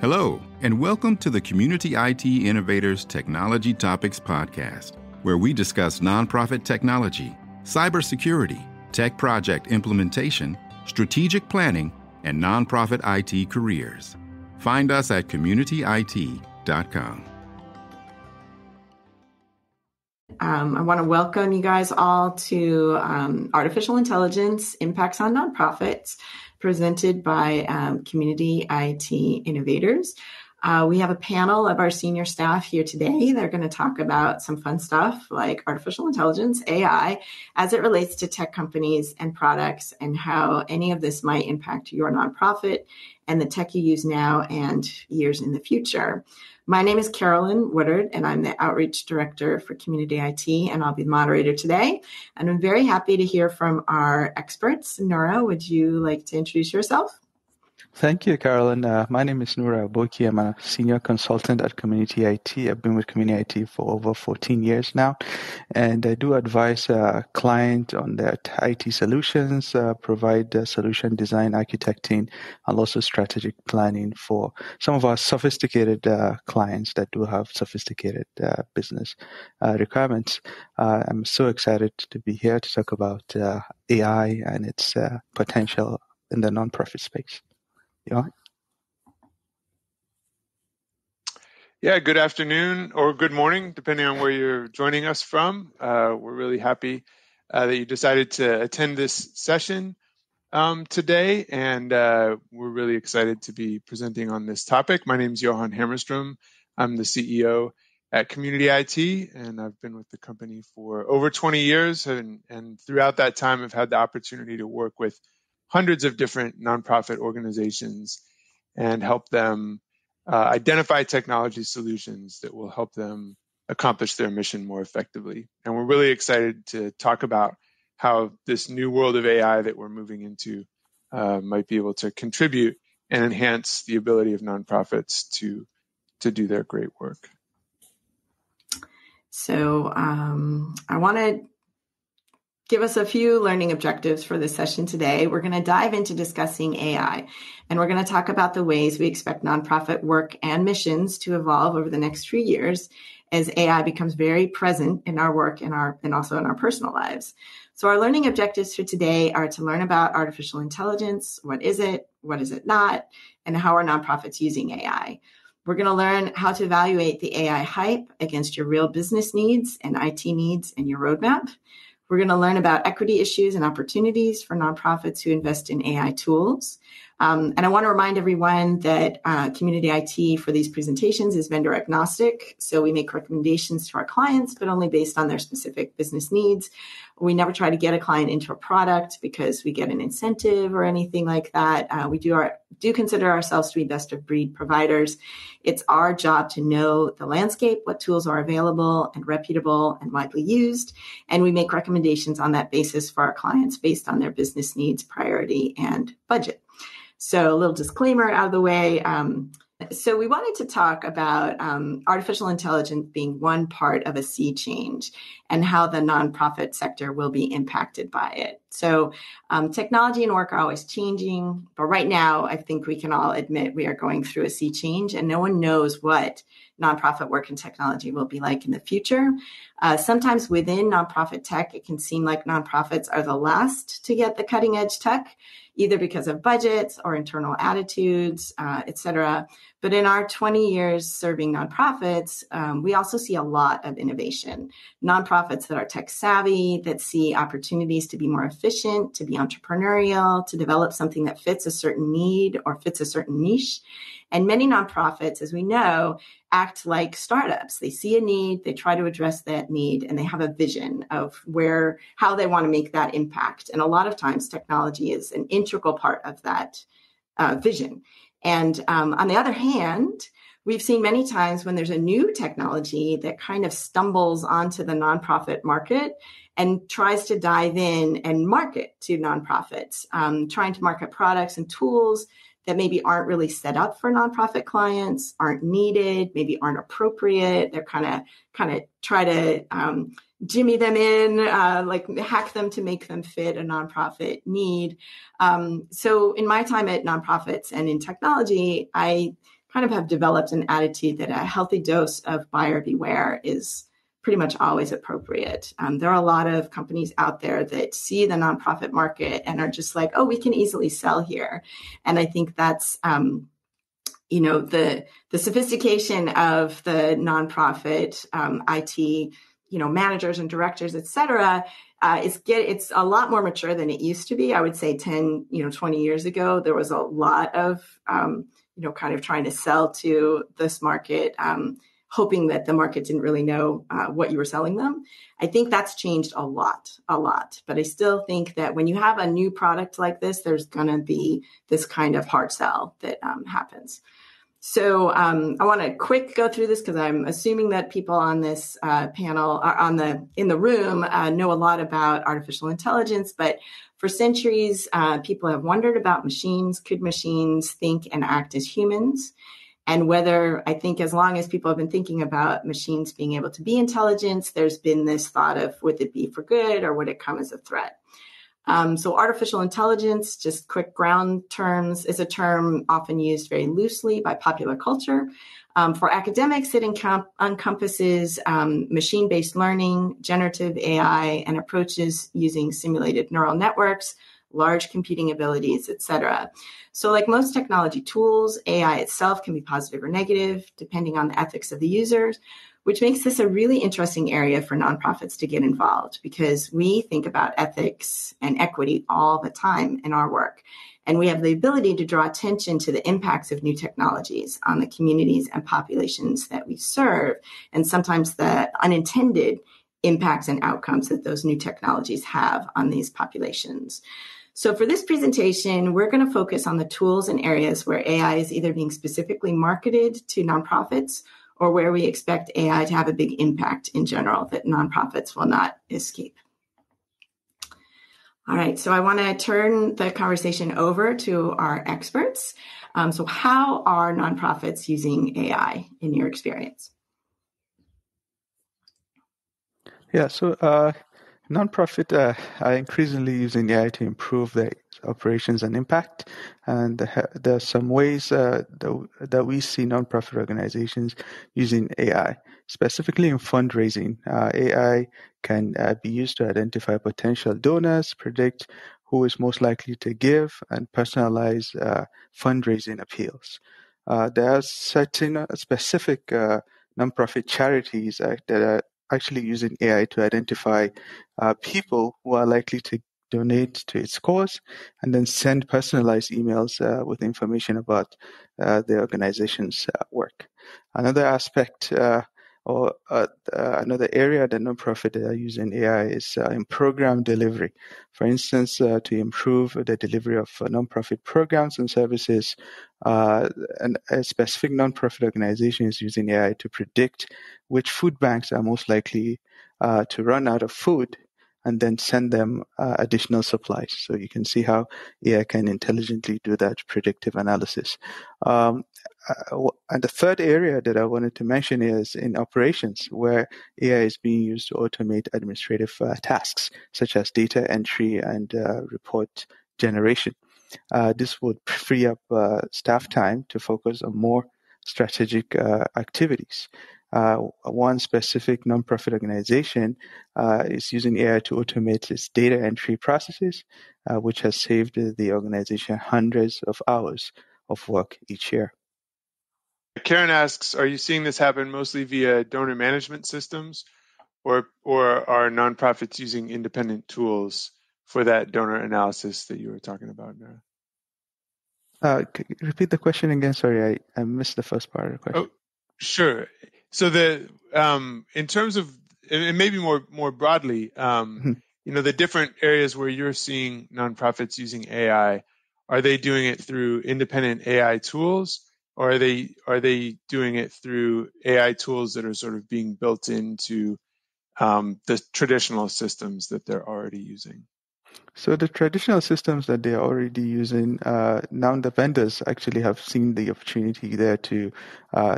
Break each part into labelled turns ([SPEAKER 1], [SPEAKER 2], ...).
[SPEAKER 1] Hello, and welcome to the Community IT Innovators Technology Topics Podcast, where we discuss nonprofit technology, cybersecurity, tech project implementation, strategic planning, and nonprofit IT careers. Find us at communityit.com.
[SPEAKER 2] I want to welcome you guys all to Artificial Intelligence Impacts on Nonprofits, presented by Community IT Innovators. We have a panel of our senior staff here today. They're going to talk about some fun stuff like artificial intelligence, AI, as it relates to tech companies and products and how any of this might impact your nonprofit and the tech you use now and years in the future. My name is Carolyn Woodard, and I'm the Outreach Director for Community IT, and I'll be the moderator today. And I'm very happy to hear from our experts. Nura, would you like to introduce yourself?
[SPEAKER 3] Thank you, Carolyn. My name is Nura Aboki. I'm a senior consultant at Community IT. I've been with Community IT for over 14 years now, and I do advise clients on their IT solutions, provide solution design, architecting, and also strategic planning for some of our sophisticated clients that do have sophisticated business requirements. I'm so excited to be here to talk about AI and its potential in the nonprofit space.
[SPEAKER 4] Yeah, good afternoon or good morning, depending on where you're joining us from. We're really happy that you decided to attend this session today, and we're really excited to be presenting on this topic. My name is Johan Hammerstrom. I'm the CEO at Community IT, and I've been with the company for over 20 years, and throughout that time, I've had the opportunity to work with hundreds of different nonprofit organizations and help them identify technology solutions that will help them accomplish their mission more effectively. And we're really excited to talk about how this new world of AI that we're moving into might be able to contribute and enhance the ability of nonprofits to do their great work.
[SPEAKER 2] So I want to give us a few learning objectives for this session today. We're going to dive into discussing AI, and we're going to talk about the ways we expect nonprofit work and missions to evolve over the next few years as AI becomes very present in our work and also in our personal lives. So our learning objectives for today are to learn about artificial intelligence. What is it not? And how are nonprofits using AI? We're going to learn how to evaluate the AI hype against your real business needs and IT needs and your roadmap. We're going to learn about equity issues and opportunities for nonprofits who invest in AI tools. And I want to remind everyone that Community IT for these presentations is vendor agnostic. So we make recommendations to our clients, but only based on their specific business needs. We never try to get a client into a product because we get an incentive or anything like that. We do consider ourselves to be best of breed providers. It's our job to know the landscape, what tools are available and reputable and widely used. And we make recommendations on that basis for our clients based on their business needs, priority, and budget. So a little disclaimer out of the way. So we wanted to talk about artificial intelligence being one part of a sea change and how the nonprofit sector will be impacted by it. So technology and work are always changing, but right now I think we can all admit we are going through a sea change, and no one knows what nonprofit work and technology will be like in the future. Sometimes within nonprofit tech, it can seem like nonprofits are the last to get the cutting edge tech, either because of budgets or internal attitudes, et cetera. But in our 20 years serving nonprofits, we also see a lot of innovation. Nonprofits that are tech savvy, that see opportunities to be more efficient, to be entrepreneurial, to develop something that fits a certain need or fits a certain niche. And many nonprofits, as we know, act like startups. They see a need, they try to address that need, and they have a vision of how they want to make that impact. And a lot of times technology is an integral part of that vision. And on the other hand, we've seen many times when there's a new technology that kind of stumbles onto the nonprofit market and tries to dive in and market to nonprofits, trying to market products and tools that maybe aren't really set up for nonprofit clients, aren't needed, maybe aren't appropriate. They're kind of try to jimmy them in, like hack them to make them fit a nonprofit need. So in my time at nonprofits and in technology, I kind of have developed an attitude that a healthy dose of buyer beware is pretty much always appropriate. There are a lot of companies out there that see the nonprofit market and are just like, oh, we can easily sell here. And I think that's, the sophistication of the nonprofit IT, managers and directors, et cetera, it's a lot more mature than it used to be. I would say 10, 20 years ago, there was a lot of, kind of trying to sell to this market, hoping that the market didn't really know what you were selling them. I think that's changed a lot. But I still think that when you have a new product like this, there's going to be this kind of hard sell that happens. So I want to quick go through this because I'm assuming that people on this panel are in the room know a lot about artificial intelligence. But for centuries, people have wondered about machines. Could machines think and act as humans? And whether, I think as long as people have been thinking about machines being able to be intelligent, there's been this thought of, would it be for good or would it come as a threat? So artificial intelligence, just quick ground terms, is a term often used very loosely by popular culture. For academics, it encompasses machine-based learning, generative AI, and approaches using simulated neural networks, large computing abilities, etc. So like most technology tools, AI itself can be positive or negative, depending on the ethics of the users, which makes this a really interesting area for nonprofits to get involved because we think about ethics and equity all the time in our work. And we have the ability to draw attention to the impacts of new technologies on the communities and populations that we serve, and sometimes the unintended impacts and outcomes that those new technologies have on these populations. So for this presentation, we're going to focus on the tools and areas where AI is either being specifically marketed to nonprofits or where we expect AI to have a big impact in general that nonprofits will not escape. All right, so I want to turn the conversation over to our experts. So how are nonprofits using AI in your experience?
[SPEAKER 3] Yeah, so nonprofit are increasingly using AI to improve their operations and impact. And there are some ways that we see nonprofit organizations using AI, specifically in fundraising. AI can be used to identify potential donors, predict who is most likely to give, and personalize fundraising appeals. There are certain specific nonprofit charities that are actually using AI to identify people who are likely to donate to its cause and then send personalized emails with information about the organization's work. Another aspect or another area that nonprofit are using AI is in program delivery. For instance, to improve the delivery of nonprofit programs and services, and a specific nonprofit organization is using AI to predict which food banks are most likely to run out of food and then send them additional supplies. So you can see how AI can intelligently do that predictive analysis. And the third area that I wanted to mention is in operations, where AI is being used to automate administrative tasks, such as data entry and report generation. This would free up staff time to focus on more strategic activities. One specific nonprofit organization is using AI to automate its data entry processes, which has saved the organization hundreds of hours of work each year.
[SPEAKER 4] Karen asks, are you seeing this happen mostly via donor management systems, or are nonprofits using independent tools for that donor analysis that you were talking about, Nura?
[SPEAKER 3] Could you repeat the question again? Sorry, I missed the first part of the question.
[SPEAKER 4] Oh, sure. So in terms of, and maybe more broadly, the different areas where you're seeing nonprofits using AI, are they doing it through independent AI tools, or are they doing it through AI tools that are sort of being built into the traditional systems that they're already using?
[SPEAKER 3] So the traditional systems that they're already using, now the vendors actually have seen the opportunity there to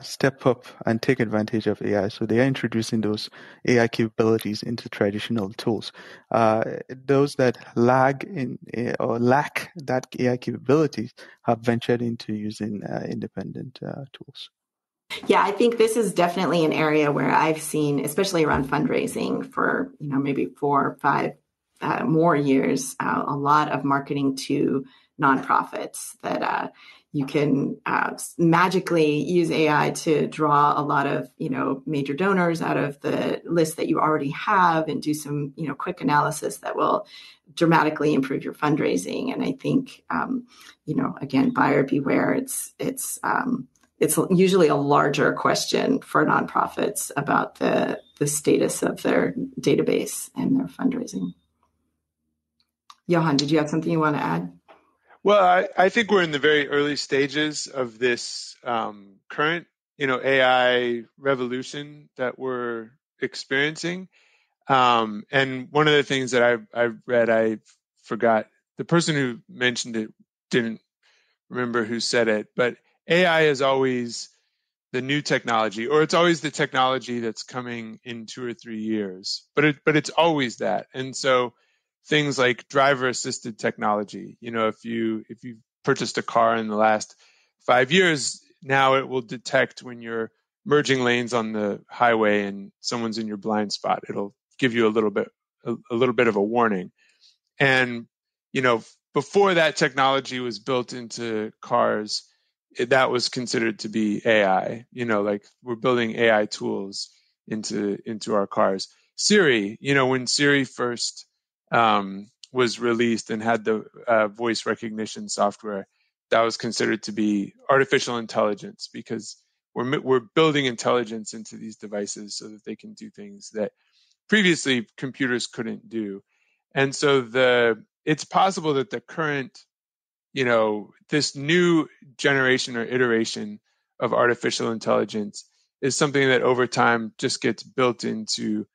[SPEAKER 3] step up and take advantage of AI. So they are introducing those AI capabilities into traditional tools. Those that lag in or lack that AI capabilities have ventured into using independent tools.
[SPEAKER 2] Yeah, I think this is definitely an area where I've seen, especially around fundraising for, maybe 4 or 5 more years, a lot of marketing to nonprofits that you can magically use AI to draw a lot of, major donors out of the list that you already have and do some, quick analysis that will dramatically improve your fundraising. And I think, again, buyer beware. It's usually a larger question for nonprofits about the status of their database and their fundraising. Johan, did you have something you want to add?
[SPEAKER 4] Well, I think we're in the very early stages of this current, AI revolution that we're experiencing. And one of the things that I've read, I forgot, the person who mentioned it didn't remember who said it, but AI is always the new technology, or it's always the technology that's coming in 2 or 3 years, but it's always that. And so things like driver assisted technology, if you've purchased a car in the last 5 years, now it will detect when you're merging lanes on the highway and someone's in your blind spot. It'll give you a little bit of a warning. And, before that technology was built into cars, that was considered to be AI. Like we're building AI tools into our cars. Siri, when Siri first was released and had the voice recognition software, that was considered to be artificial intelligence, because we're building intelligence into these devices so that they can do things that previously computers couldn't do. And so it's possible that the current, this new generation or iteration of artificial intelligence is something that over time just gets built into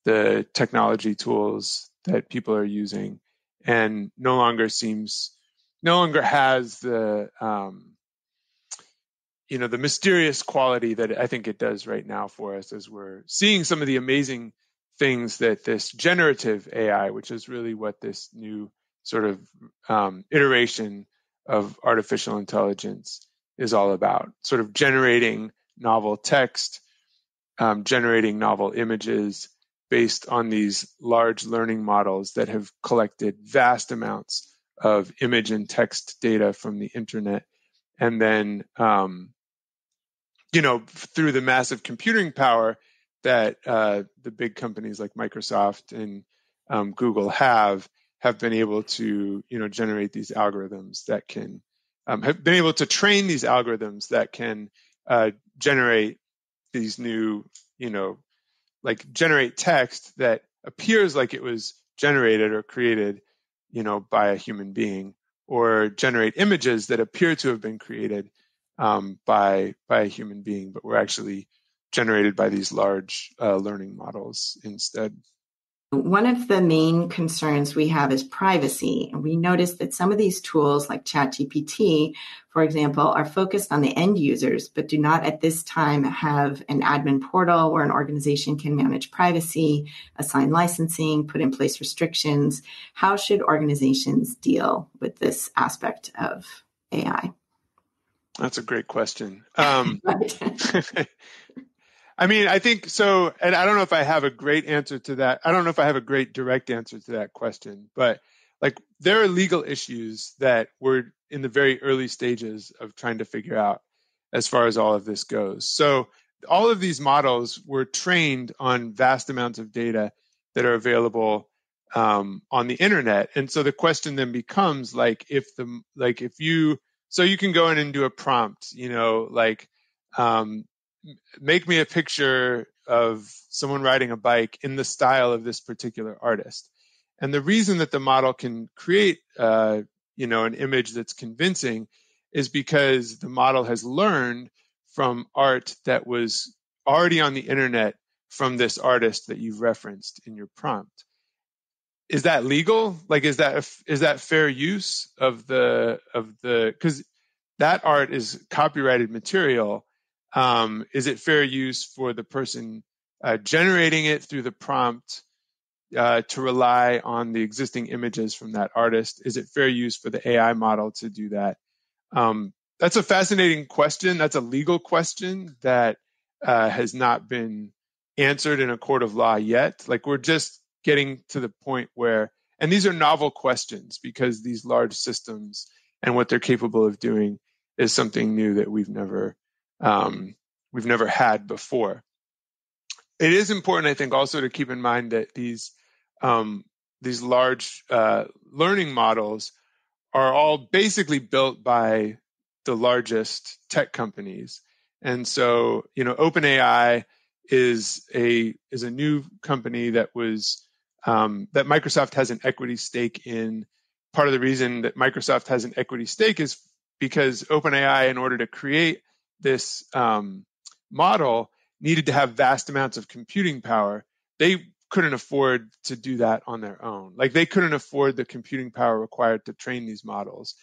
[SPEAKER 4] the technology tools that people are using, and no longer has the the mysterious quality that I think it does right now for us, as we're seeing some of the amazing things that this generative AI, which is really what this new sort of iteration of artificial intelligence is all about, sort of generating novel text, generating novel images based on these large learning models that have collected vast amounts of image and text data from the internet. And then, through the massive computing power that the big companies like Microsoft and Google have been able to, generate these algorithms that can have been able to train these algorithms that can generate these new, like generate text that appears like it was generated or created, by a human being, or generate images that appear to have been created by a human being, but were actually generated by these large learning models instead.
[SPEAKER 2] One of the main concerns we have is privacy. And we noticed that some of these tools like ChatGPT, for example, are focused on the end users, but do not at this time have an admin portal where an organization can manage privacy, assign licensing, put in place restrictions. How should organizations deal with this aspect of AI?
[SPEAKER 4] That's a great question. I mean, I think so, and I don't know if I have a great answer to that. I don't know if I have a great direct answer to that question, but like there are legal issues that we're in the very early stages of trying to figure out as far as all of this goes. So all of these models were trained on vast amounts of data that are available on the internet. And so the question then becomes so you can go in and do a prompt, make me a picture of someone riding a bike in the style of this particular artist. And the reason that the model can create, an image that's convincing is because the model has learned from art that was already on the internet from this artist that you've referenced in your prompt. is that legal? Like, is that fair use of the because that art is copyrighted material. Is it fair use for the person generating it through the prompt to rely on the existing images from that artist? Is it fair use for the AI model to do that? That's a fascinating question. That's a legal question that has not been answered in a court of law yet. Like, we're just getting to the point where, and these are novel questions because these large systems and what they're capable of doing is something new that we've never had before. It is important, I think, also to keep in mind that these large learning models are all basically built by the largest tech companies. And so, OpenAI is a new company that was that Microsoft has an equity stake in. Part of the reason that Microsoft has an equity stake is because OpenAI, in order to create this model, needed to have vast amounts of computing power. They couldn't afford to do that on their own. Like, they couldn't afford the computing power required to train these models.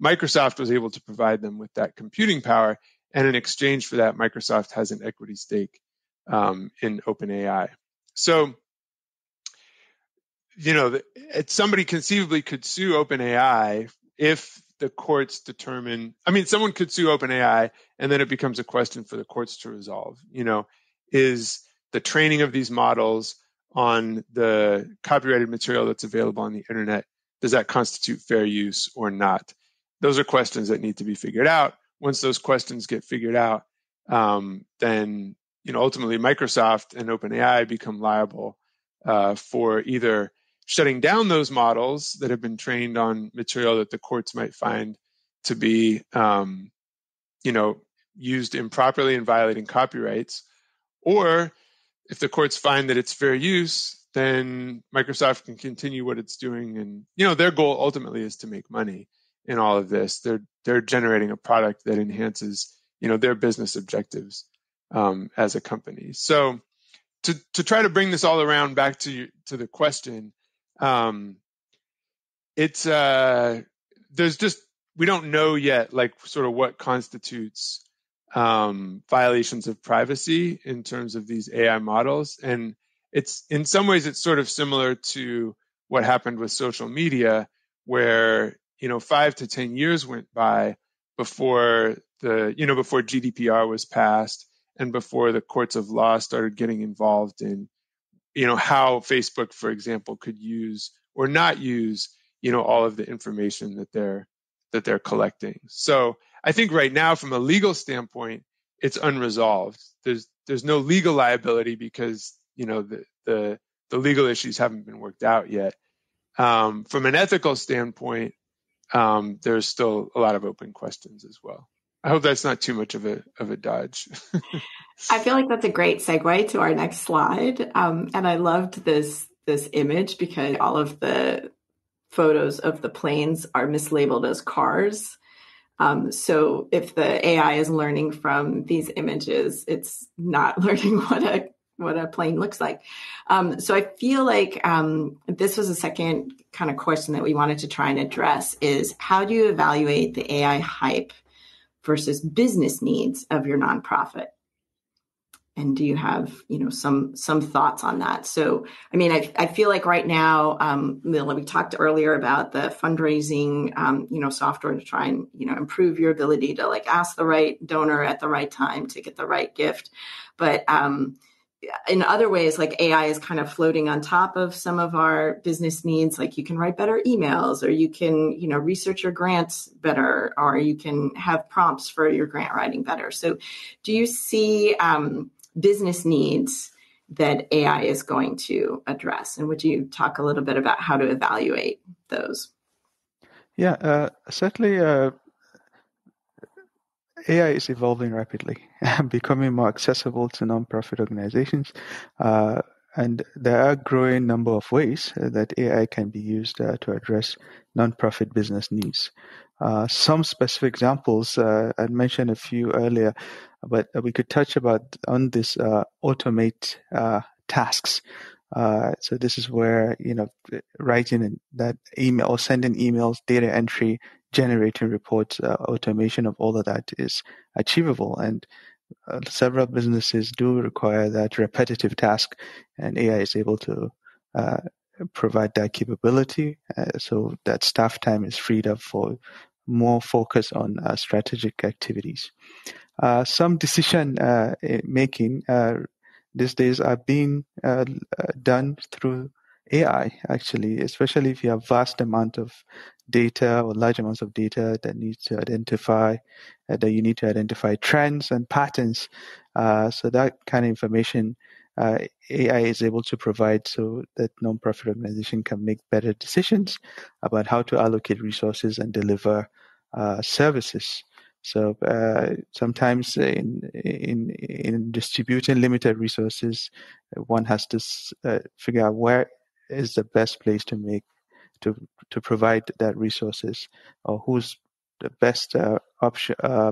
[SPEAKER 4] Microsoft was able to provide them with that computing power, and in exchange for that, Microsoft has an equity stake in OpenAI. So, somebody conceivably could sue OpenAI if the courts determine, someone could sue OpenAI, and then it becomes a question for the courts to resolve. Is the training of these models on the copyrighted material that's available on the internet, does that constitute fair use or not? Those are questions that need to be figured out. Once those questions get figured out, then ultimately Microsoft and OpenAI become liable for either shutting down those models that have been trained on material that the courts might find to be used improperly and violating copyrights, or if the courts find that it's fair use, then Microsoft can continue what it's doing. And, their goal ultimately is to make money in all of this. They're generating a product that enhances, their business objectives as a company. So to try to bring this all around back to the question, we don't know yet, like, sort of what constitutes violations of privacy in terms of these AI models. And it's, in some ways, it's sort of similar to what happened with social media, where 5 to 10 years went by before before GDPR was passed and before the courts of law started getting involved in how Facebook, for example, could use or not use all of the information that they're collecting. So I think right now, from a legal standpoint, it's unresolved. There's no legal liability because the legal issues haven't been worked out yet. From an ethical standpoint, there's still a lot of open questions as well. I hope that's not too much of a dodge.
[SPEAKER 2] I feel like that's a great segue to our next slide. And I loved this image because all of the photos of the planes are mislabeled as cars. So if the AI is learning from these images, it's not learning what a plane looks like. So I feel like this was a second kind of question that we wanted to try and address is, how do you evaluate the AI hype versus business needs of your nonprofit? And do you have, some thoughts on that? So, I feel like right now, we talked earlier about the fundraising, software to try and, improve your ability to ask the right donor at the right time to get the right gift. But in other ways, AI is kind of floating on top of some of our business needs. Like, you can write better emails, or you can, research your grants better, or you can have prompts for your grant writing better. So do you see business needs that AI is going to address? And would you talk a little bit about how to evaluate those?
[SPEAKER 3] Yeah, certainly AI is evolving rapidly, becoming more accessible to nonprofit organizations. And there are a growing number of ways that AI can be used to address nonprofit business needs. Some specific examples, I mentioned a few earlier, but we could touch on this automate tasks. So this is where, writing that email or sending emails, data entry, generating reports, automation of all of that is achievable. And several businesses do require that repetitive task, and AI is able to provide that capability, so that staff time is freed up for more focus on strategic activities. Some decision making these days are being done through AI, actually, especially if you have vast amount of data or large amounts of data that needs to identify, that you need to identify trends and patterns. So that kind of information AI is able to provide so that nonprofit organization can make better decisions about how to allocate resources and deliver services. So sometimes in distributing limited resources, one has to figure out where is the best place to provide that resources, or who's the best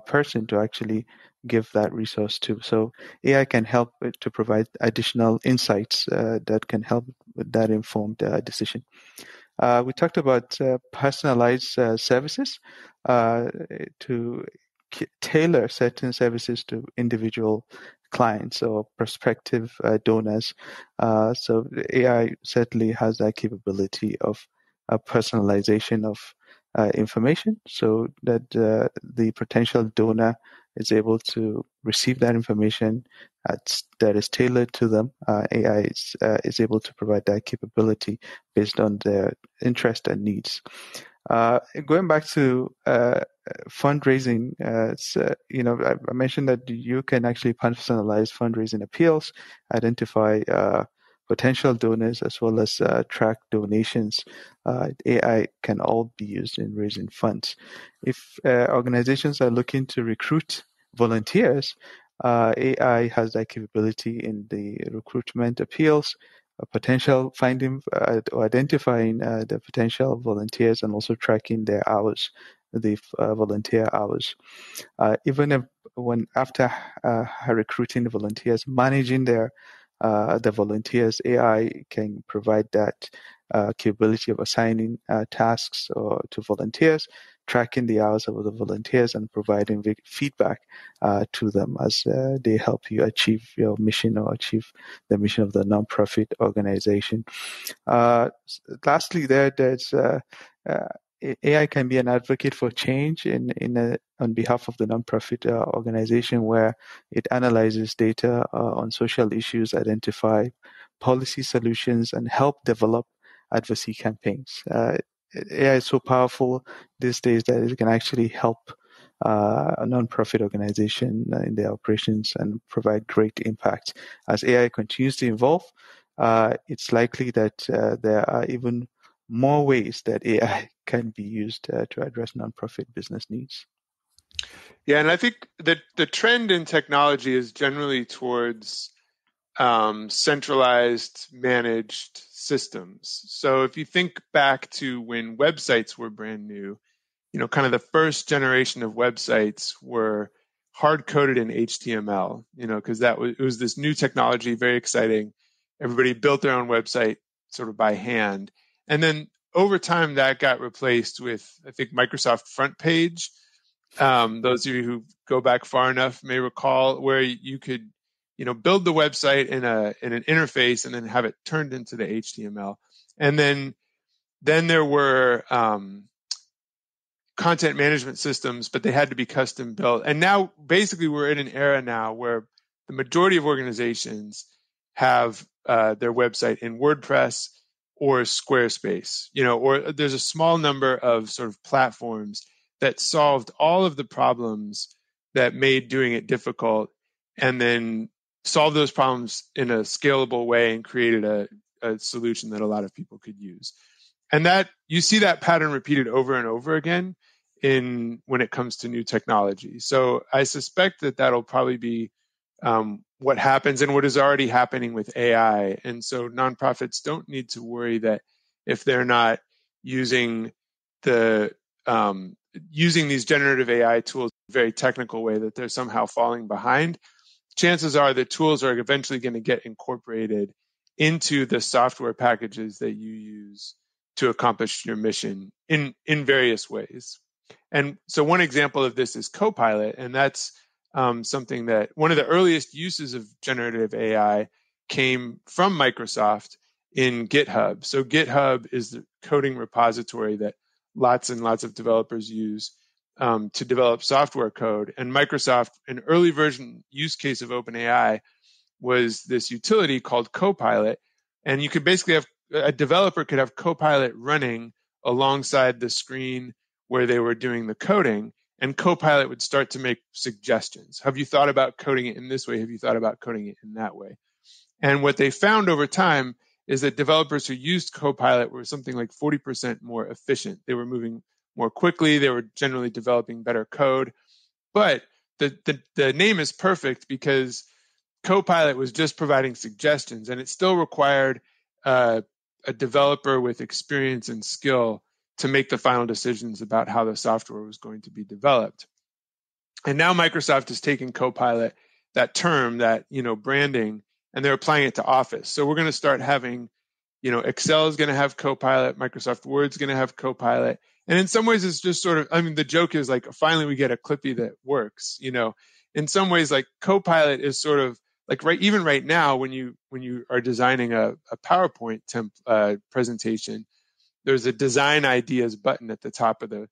[SPEAKER 3] person to actually give that resource to. So AI can help to provide additional insights that can help with that informed decision. We talked about personalized services to tailor certain services to individual clients or prospective donors. So AI certainly has that capability of personalization of information, so that the potential donor is able to receive that information that is tailored to them. AI is able to provide that capability based on their interest and needs. Going back to fundraising, I mentioned that you can actually personalize fundraising appeals, identify potential donors, as well as track donations. AI can all be used in raising funds. If organizations are looking to recruit volunteers, AI has that capability in the recruitment appeals, potential finding or identifying the potential volunteers, and also tracking their hours, the volunteer hours. Even if after recruiting the volunteers, managing the volunteers, AI can provide that capability of assigning tasks to volunteers, tracking the hours of the volunteers, and providing feedback to them as they help you achieve your mission or achieve the mission of the nonprofit organization. Lastly, there's AI can be an advocate for change on behalf of the nonprofit organization, where it analyzes data on social issues, identify policy solutions, and help develop advocacy campaigns. AI is so powerful these days that it can actually help a nonprofit organization in their operations and provide great impact. As AI continues to evolve, it's likely that there are even more ways that AI can be used to address nonprofit business needs.
[SPEAKER 4] Yeah, and I think that the trend in technology is generally towards centralized, managed systems. So if you think back to when websites were brand new, kind of the first generation of websites were hard-coded in HTML, because it was this new technology, very exciting. Everybody built their own website sort of by hand. And then over time, that got replaced with, I think, Microsoft Front Page. Those of you who go back far enough may recall, where you could, build the website in an interface and then have it turned into the HTML. And then there were content management systems, but they had to be custom built. And now basically we're in an era now where the majority of organizations have their website in WordPress or Squarespace, or there's a small number of sort of platforms that solved all of the problems that made doing it difficult, and then solved those problems in a scalable way and created a solution that a lot of people could use. And that you see that pattern repeated over and over again when it comes to new technology. So I suspect that that'll probably be what happens and what is already happening with AI. And so nonprofits don't need to worry that if they're not using using these generative AI tools in a very technical way, that they're somehow falling behind. Chances are the tools are eventually going to get incorporated into the software packages that you use to accomplish your mission in various ways. And so one example of this is Copilot, and that's something that one of the earliest uses of generative AI came from Microsoft in GitHub. So GitHub is the coding repository that lots and lots of developers use to develop software code. And Microsoft, an early version use case of OpenAI, was this utility called Copilot. And you could basically have a developer could have Copilot running alongside the screen where they were doing the coding, and Copilot would start to make suggestions. Have you thought about coding it in this way? Have you thought about coding it in that way? And what they found over time is that developers who used Copilot were something like 40% more efficient. They were moving more quickly. They were generally developing better code. But the name is perfect because Copilot was just providing suggestions, and it still required a developer with experience and skill to make the final decisions about how the software was going to be developed. And now Microsoft has taken Copilot, that term, that branding, and they're applying it to Office. So we're going to start having, Excel is going to have Copilot, Microsoft Word's going to have Copilot. And in some ways, it's just sort of, the joke is like, finally we get a Clippy that works. In some ways, like Copilot is sort of like even right now, when you are designing a PowerPoint presentation, there's a design ideas button at the top of the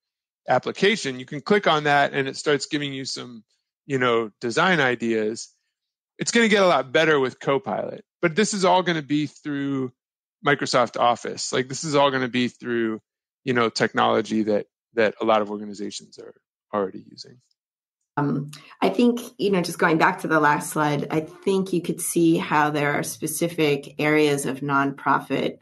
[SPEAKER 4] application. You can click on that and it starts giving you some, design ideas. It's going to get a lot better with Copilot, but this is all going to be through Microsoft Office. Like this is all going to be through, technology that a lot of organizations are already using.
[SPEAKER 2] I think, just going back to the last slide, I think you could see how there are specific areas of nonprofit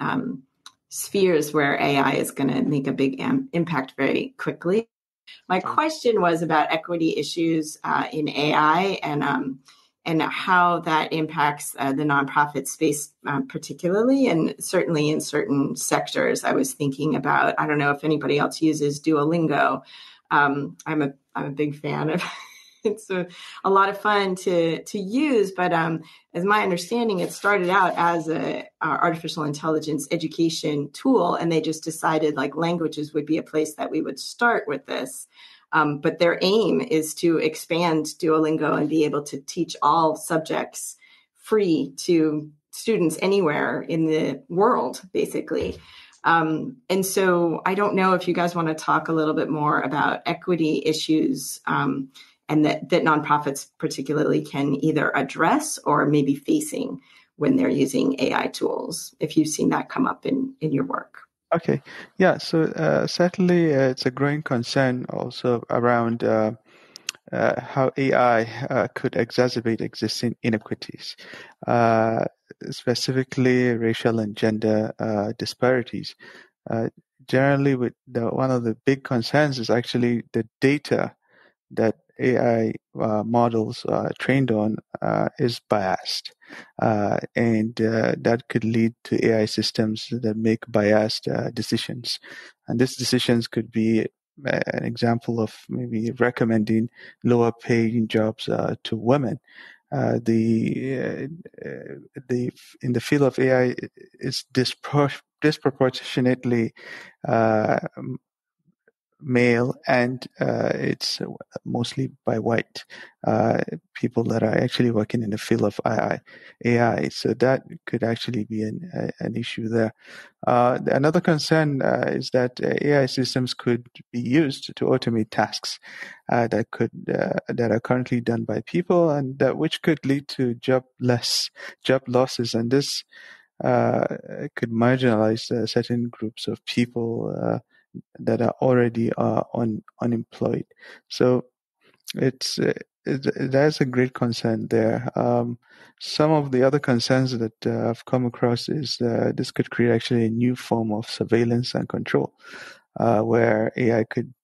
[SPEAKER 2] spheres where AI is going to make a big impact very quickly. My question was about equity issues in AI and how that impacts the nonprofit space particularly, and certainly in certain sectors. I was thinking about, I don't know if anybody else uses Duolingo. I'm a big fan of it's a lot of fun to use, but as my understanding, it started out as a artificial intelligence education tool, and they just decided like languages would be a place that we would start with this. But their aim is to expand Duolingo and be able to teach all subjects free to students anywhere in the world, basically. And so I don't know if you guys want to talk a little bit more about equity issues and that nonprofits particularly can either address or maybe facing when they're using AI tools, if you've seen that come up in your work.
[SPEAKER 3] Okay. Yeah. So certainly it's a growing concern also around how AI could exacerbate existing inequities, specifically racial and gender disparities. Generally, one of the big concerns is actually the data that AI models trained on is biased, and that could lead to AI systems that make biased decisions. And these decisions could be an example of maybe recommending lower paying jobs to women. In the field of AI, it's disproportionately male, and it's mostly by white people that are actually working in the field of AI. So that could actually be an issue there. Another concern is that AI systems could be used to automate tasks that are currently done by people, and which could lead to job losses, and this could marginalize certain groups of people that are already unemployed. So there's a great concern there. Some of the other concerns that I've come across is this could create actually a new form of surveillance and control, where AI could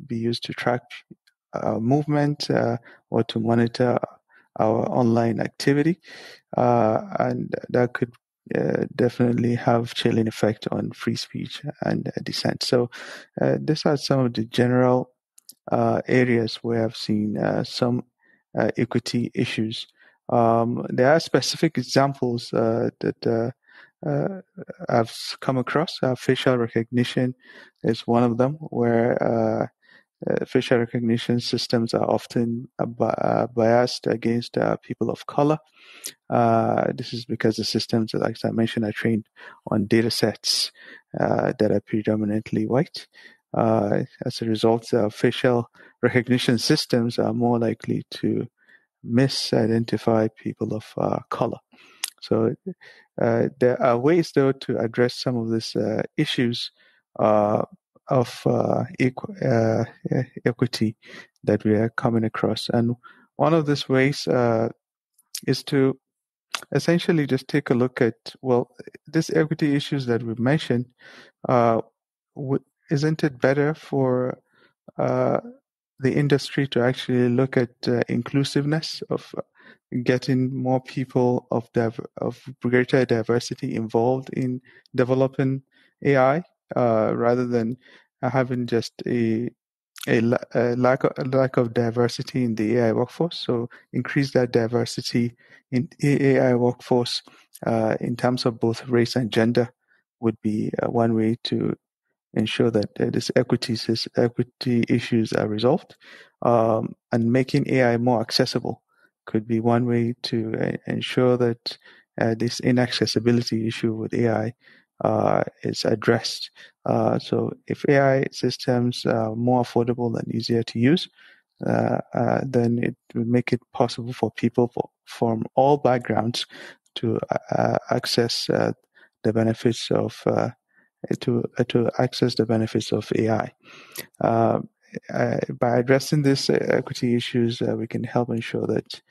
[SPEAKER 3] be used to track movement or to monitor our online activity, and that could definitely have chilling effect on free speech and dissent. So these are some of the general areas where I've seen some equity issues. There are specific examples that I've come across. Facial recognition is one of them, where facial recognition systems are often biased against people of color. This is because the systems, like I mentioned, are trained on data sets that are predominantly white. As a result, facial recognition systems are more likely to misidentify people of color. So there are ways, though, to address some of these issues of equity that we are coming across. And one of these ways is to essentially just take a look at, well, these equity issues that we've mentioned, isn't it better for the industry to actually look at inclusiveness of getting more people of greater diversity involved in developing AI, rather than having just a lack of diversity in the AI workforce? So increase that diversity in the AI workforce in terms of both race and gender would be one way to ensure that these equity issues are resolved. And making AI more accessible could be one way to ensure that this inaccessibility issue with AI is addressed. So if AI systems are more affordable and easier to use, then it will make it possible for people from all backgrounds to access the benefits of access the benefits of AI. By addressing these equity issues, we can help ensure that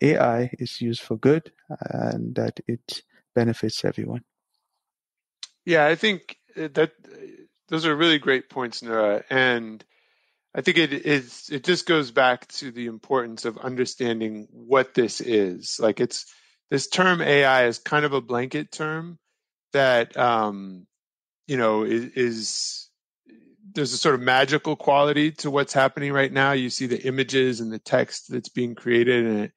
[SPEAKER 3] AI is used for good and that it benefits everyone.
[SPEAKER 4] Yeah, I think that those are really great points, Nura. And I think it just goes back to the importance of understanding what this is. Like, this term AI is kind of a blanket term that is there's a sort of magical quality to what's happening right now. You see the images and the text that's being created, and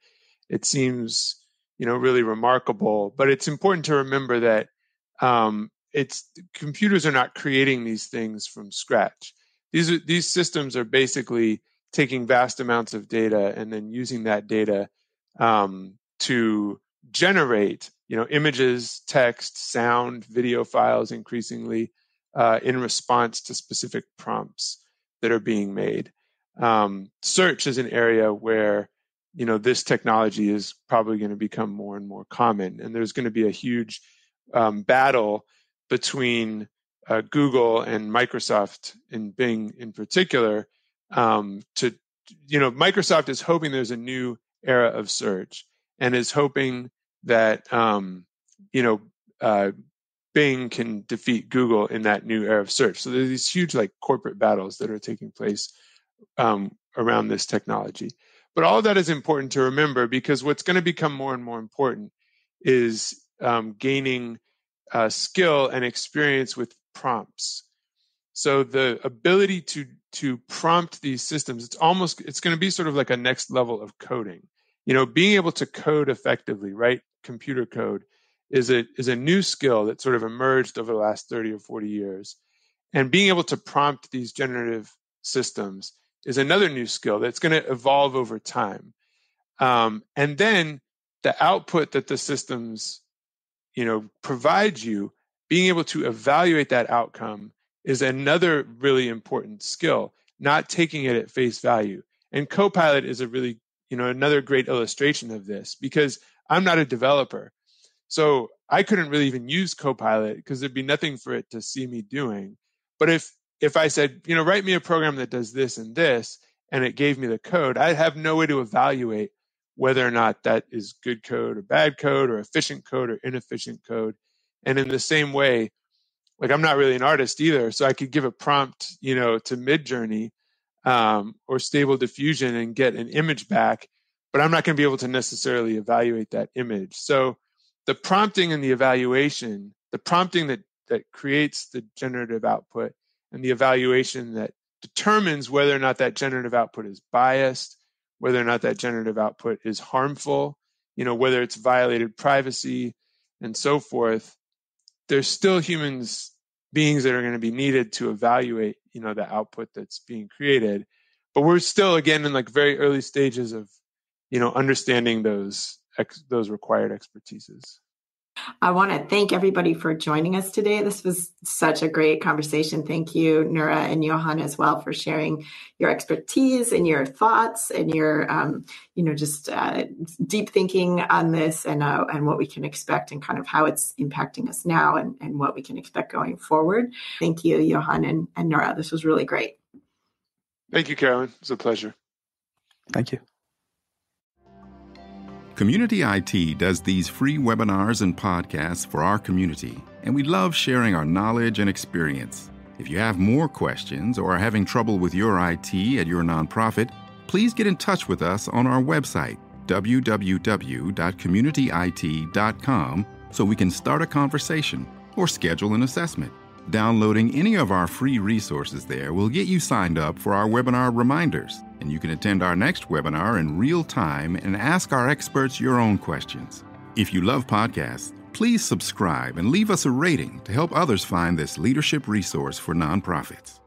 [SPEAKER 4] it seems really remarkable. But it's important to remember that computers are not creating these things from scratch. These systems are basically taking vast amounts of data and then using that data to generate images, text, sound, video files, increasingly in response to specific prompts that are being made. Search is an area where this technology is probably going to become more and more common, and there's going to be a huge battle between Google and Microsoft and Bing in particular. Microsoft is hoping there's a new era of search and is hoping that Bing can defeat Google in that new era of search. So there's these huge corporate battles that are taking place around this technology. But all of that is important to remember, because what's going to become more and more important is gaining skill and experience with prompts. So the ability to prompt these systems, it's going to be sort of like a next level of coding. Being able to code effectively, write computer code, is a new skill that sort of emerged over the last 30 or 40 years. And being able to prompt these generative systems is another new skill that's going to evolve over time. And then the output that the systems, provide you, being able to evaluate that outcome is another really important skill, not taking it at face value. And Copilot is a really, another great illustration of this, because I'm not a developer. So I couldn't really even use Copilot because there'd be nothing for it to see me doing. But if I said, write me a program that does this and this, and it gave me the code, I'd have no way to evaluate whether or not that is good code or bad code or efficient code or inefficient code. And in the same way, I'm not really an artist either, so I could give a prompt, to Midjourney or Stable Diffusion and get an image back, but I'm not going to be able to necessarily evaluate that image. So the prompting and the evaluation, the prompting that creates the generative output, and the evaluation that determines whether or not that generative output is biased, whether or not that generative output is harmful, whether it's violated privacy and so forth, there's still beings that are going to be needed to evaluate, the output that's being created. But we're still, again, in like very early stages of, understanding those required expertises.
[SPEAKER 2] I want to thank everybody for joining us today. This was such a great conversation. Thank you, Nura and Johan, as well, for sharing your expertise and your thoughts and your, just deep thinking on this and what we can expect and kind of how it's impacting us now and what we can expect going forward. Thank you, Johan and Nura. This was really great.
[SPEAKER 4] Thank you, Carolyn. It was a pleasure.
[SPEAKER 3] Thank you.
[SPEAKER 1] Community IT does these free webinars and podcasts for our community, and we love sharing our knowledge and experience. If you have more questions or are having trouble with your IT at your nonprofit, please get in touch with us on our website, www.communityit.com, so we can start a conversation or schedule an assessment. Downloading any of our free resources there will get you signed up for our webinar reminders, and you can attend our next webinar in real time and ask our experts your own questions. If you love podcasts, please subscribe and leave us a rating to help others find this leadership resource for nonprofits.